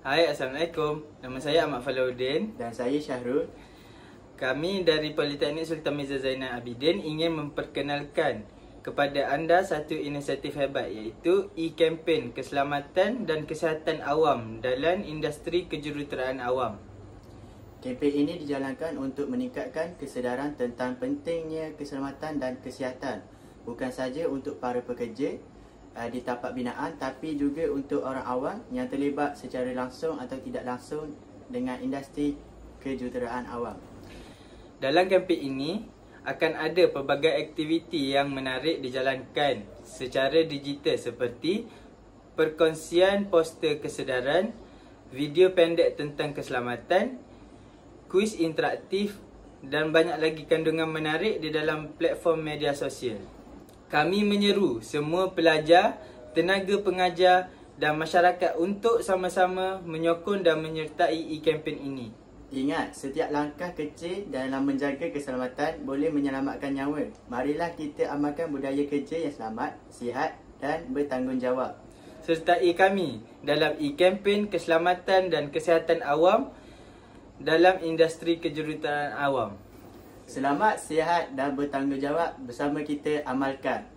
Hai, Assalamualaikum. Nama saya Ahmad Falahuddin. Dan saya Syahrul. Kami dari Politeknik Sultan Mirza Zainal Abidin ingin memperkenalkan kepada anda satu inisiatif hebat, iaitu e-kempen keselamatan dan kesihatan awam dalam industri kejuruteraan awam. Kempen ini dijalankan untuk meningkatkan kesedaran tentang pentingnya keselamatan dan kesihatan, bukan saja untuk para pekerja di tapak binaan, tapi juga untuk orang awam yang terlibat secara langsung atau tidak langsung dengan industri kejuruteraan awam. Dalam kempen ini akan ada pelbagai aktiviti yang menarik dijalankan secara digital, seperti perkongsian poster kesedaran, video pendek tentang keselamatan, kuis interaktif dan banyak lagi kandungan menarik di dalam platform media sosial. Kami menyeru semua pelajar, tenaga pengajar dan masyarakat untuk sama-sama menyokong dan menyertai e-kempen ini. Ingat, setiap langkah kecil dalam menjaga keselamatan boleh menyelamatkan nyawa. Marilah kita amalkan budaya kerja yang selamat, sihat dan bertanggungjawab. Sertai kami dalam e-kempen keselamatan dan kesihatan awam dalam industri kejuruteraan awam. Selamat, sihat dan bertanggungjawab, bersama kita amalkan.